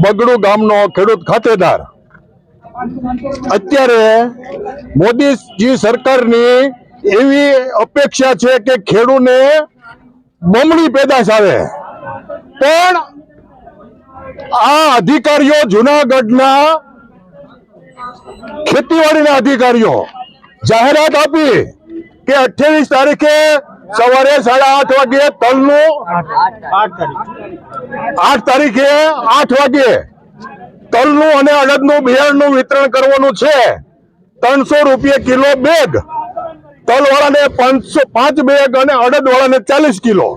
બગડુ ગામનો ખેડૂત ખાતેદાર અત્યારે મોદીજી સરકારની એવી અપેક્ષા છે કે ખેડૂતને બમણી પેદાશ આવે, પણ આ અધિકારીઓ જુનાગઢના ખેતીવાડીના અધિકારીઓ જાહેરાત આપી કે 28 તારીખે સવારે 8:30 વાગે તલનું 8 તારીખે 8 વાગે તલનું અને અડદનું બિયારણનું વિતરણ કરવાનું છે। 300 રૂપિયા કિલો બેગ, તલ વાળાને 5 બેગ અને અડદ વાળાને 40 કિલો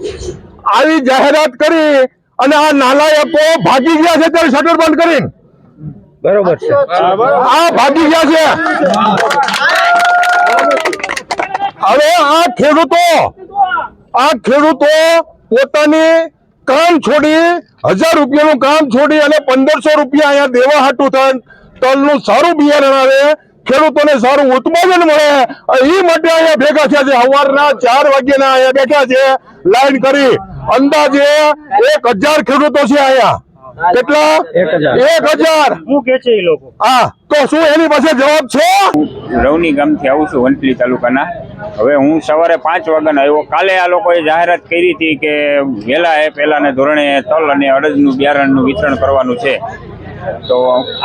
આવી જાહેરાત કરી અને આ નાલાયકો ભાગી ગયા છે ત્યારે શટર બંધ કરીને। બરોબર છે, આ ભાગી ગયા છે। હવે આ ખેડૂતો પોતાની કામ છોડી 1000 રૂપિયાનું કામ છોડી અને 1500 રૂપિયા અહીંયા દેવા હાટું થાય, તલનું સારું બિયારણ આવે, ખેડૂતોને સારું ઉત્પાદન મળે એ માટે અહીંયા ભેગા થયા છે। સવારના 4 વાગ્યાના અહીંયા બેઠા છે લાઈન કરી। અંદાજે 1000 ખેડૂતો છે અહીંયા। કેટલા? 1000। શું કે છે એ લોકો? હા, તો શું એની પાસે જવાબ છે? રવની ગામથી આવું છું, વંથલી તાલુકાના। હવે હું સવારે 5 વાગ્યાનો આવ્યો। કાલે આ લોકોએ જાહેરાત કરી હતી કે પહેલાને ધોરણે તલ અને અડદનું બિયારણનું વિતરણ કરવાનું છે, તો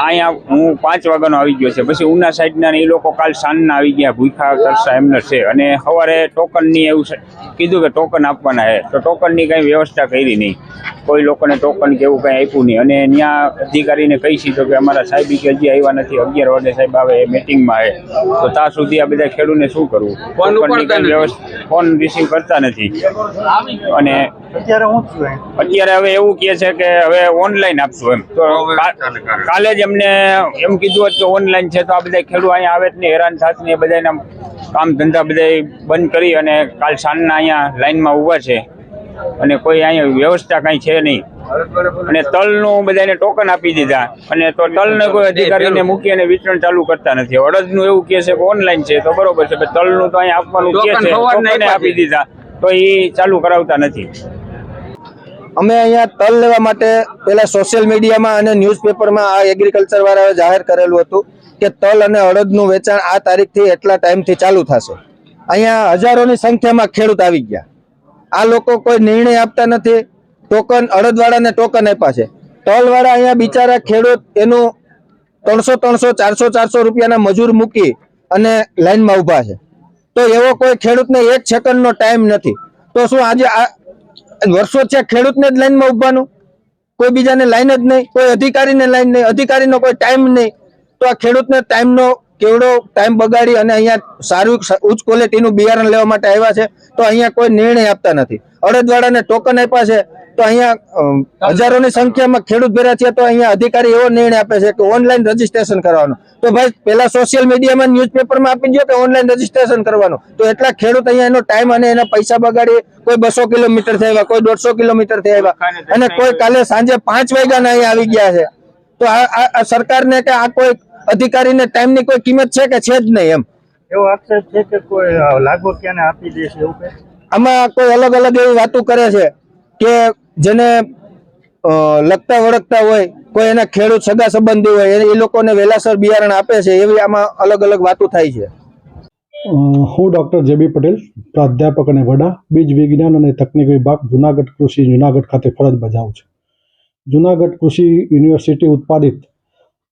અહીંયા હું 5 વાગ્યાનો આવી ગયો છે। પછી ઉના સાઈડના એ લોકો કાલ સાંજના આવી ગયા, ભૂખા તરસા એમને છે, અને સવારે ટોકનની એવું કીધું કે ટોકન આપવાના છે, તો ટોકનની કંઈ વ્યવસ્થા કરી નહીં, કોઈ લોકોને ટોકન કે એવું કંઈ આપ્યું નહીં। અને ત્યાં અધિકારીને કહી સીધો કે અમારા સાહેબ કે હજી આવ્યા નથી, 11 વાગે સાહેબ આવે મિટિંગમાં આવે, તો ત્યાં સુધી આ બધા ખેડૂતને શું કરવું? ટોકનની કંઈ વ્યવસ્થા, ફોન રિસીવ કરતા નથી। અને અત્યારે હવે એવું કહે છે કે હવે ઓનલાઈન આપશું એમ, તો કાલે જ એમને એમ કીધું હતું કે ઓનલાઈન છે, તો આ બધા ખેડૂત અહીંયા આવે જ નહીં, હેરાન થાત ને, બધાના કામ ધંધા બધા બંધ કરી અને કાલ સાંજના અહીંયા લાઈનમાં ઊભા છે, અને કોઈ અહીંયા વ્યવસ્થા કાંઈ છે નહીં। અને તલનું બધાને ટોકન આપી દીધા, અને તો તલને કોઈ અધિકારીને મૂકી અને વિતરણ ચાલુ કરતા નથી। અડદનું એવું કહે છે કે ઓનલાઈન છે, તો બરોબર છે, તલનું તો અહીંયા આપવાનું કહે છે, ટોકન આપી દીધા, તો એ ચાલુ કરાવતા નથી। અમે અહીંયા તલ લેવા માટે પેલા સોશિયલ મીડિયામાં અને ન્યૂઝપેપરમાં આ એગ્રીકલ્ચર વાળાએ જાહેર કરેલું હતું કે તલ અને અડદનું વેચાણ આ તારીખથી એટલા ટાઈમથી ચાલુ થશે। અહીંયા હજારોની સંખ્યામાં ખેડૂત આવી ગયા। આ લોકો કોઈ નિર્ણય આપતા નથી। ટોકન અડદવાળાને ટોકન આપ્યા છે, તલવાળા અહીંયા બિચારા ખેડૂત એનું 300 400 રૂપિયાના મજૂર મૂકી અને લાઈનમાં ઊભા છે, તો એવો કોઈ ખેડૂતને 1 સેકન્ડનો ટાઈમ નથી। તો શું આજે આ વર્ષો છે ખેડૂતને જ લાઈનમાં ઉભવાનું, કોઈ બીજાને લાઈન જ નહીં, કોઈ અધિકારીને લાઈન નહીં, અધિકારીનો કોઈ ટાઈમ નહીં, તો આ ખેડૂતને ટાઈમનો કેવડો ટાઈમ બગાડી અને અહીંયા સારું ઉચ્ચ ક્વોલિટીનું બિયારણ લેવા માટે આવ્યા છે, તો અહીંયા કોઈ નિર્ણય આપતા નથી। અડદવાળાને ટોકન આપ્યા છે, તો અહીંયા હજારોની સંખ્યામાં ખેડૂત ભેગા છે, તો અહીંયા અધિકારી એવો નિર્ણય આપે છે કે ઓનલાઈન રજીસ્ટ્રેશન કરવાનું। તો ભાઈ પેલા સોશિયલ મીડિયામાં ન્યૂઝપેપરમાં આપી દો કે ઓનલાઈન રજીસ્ટ્રેશન કરવાનું, તો એટલા ખેડૂત અહીંયા એનો ટાઈમ અને એના પૈસા બગાડી, કોઈ 200 કિલોમીટર થી આવ્યા, કોઈ 150 કિલોમીટર થી આવ્યા, અને કોઈ કાલે સાંજે 5 વાગ્યાના અહીંયા આવી ગયા છે। તો આ સરકારને કે આ કોઈ અધિકારીને ટાઈમની કોઈ કિંમત છે કે છે જ નહીં એમ એવો આક્ષેપ છે કે કોઈ લાગો ક્યાંને આપી દેશે એવું કે આમાં કોઈ અલગ અલગ એવી વાતો કરે છે કે જેને લગતા વળગતા હોય, કોઈ એના ખેડૂત સગા સંબંધી હોય, એ લોકોને વહેલાસર બિયારણ આપે છે, એવી આમાં અલગ અલગ વાતો થાય છે। હું ડૉક્ટર જે.બી. પટેલ, પ્રાધ્યાપક અને વડા, બીજ વિજ્ઞાન અને તકનીક વિભાગ, જુનાગઢ કૃષિ જુનાગઢ ખાતે ફરજ બજાવું છું। જુનાગઢ કૃષિ યુનિવર્સિટી ઉત્પાદિત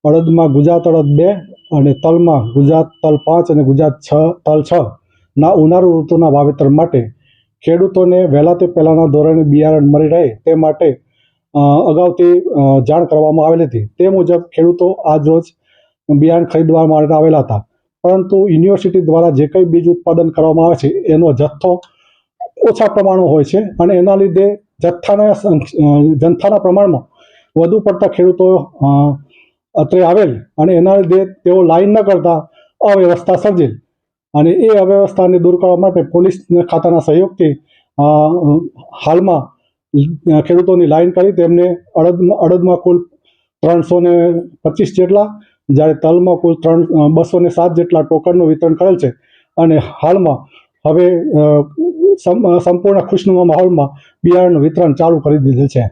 અડદમાં ગુજરાત અડદ 2 અને તલમાં ગુજરાત તલ 5 અને ગુજરાત તલ 6 ના ઉનાળુ ઋતુના વાવેતર માટે ખેડૂતોને વહેલા તે પહેલાંના ધોરણે બિયારણ મળી રહે તે માટે અગાઉથી જાણ કરવામાં આવેલી હતી। તે મુજબ ખેડૂતો આજરોજ બિયારણ ખરીદવા માટે આવેલા હતા, પરંતુ યુનિવર્સિટી દ્વારા જે કંઈ બીજ ઉત્પાદન કરવામાં આવે છે એનો જથ્થો ઓછા પ્રમાણમાં હોય છે, અને એના લીધે જથ્થાના પ્રમાણમાં વધુ પડતા ખેડૂતો અત્રે આવેલ, અને એના લીધે તેઓ લાઈન ન કરતા અવ્યવસ્થા સર્જેલ, અને એ અવ્યવસ્થાને દૂર કરવા માટે પોલીસ ખાતાના સહયોગથી હાલમાં ખેડૂતોની લાઈન કરી તેમને અડદમાં કુલ 325 જેટલા, જ્યારે તલમાં કુલ 207 જેટલા ટોકનનું વિતરણ કરેલ છે, અને હાલમાં હવે સંપૂર્ણ ખુશનુમા માહોલમાં બિયારણનું વિતરણ ચાલુ કરી દીધેલ છે।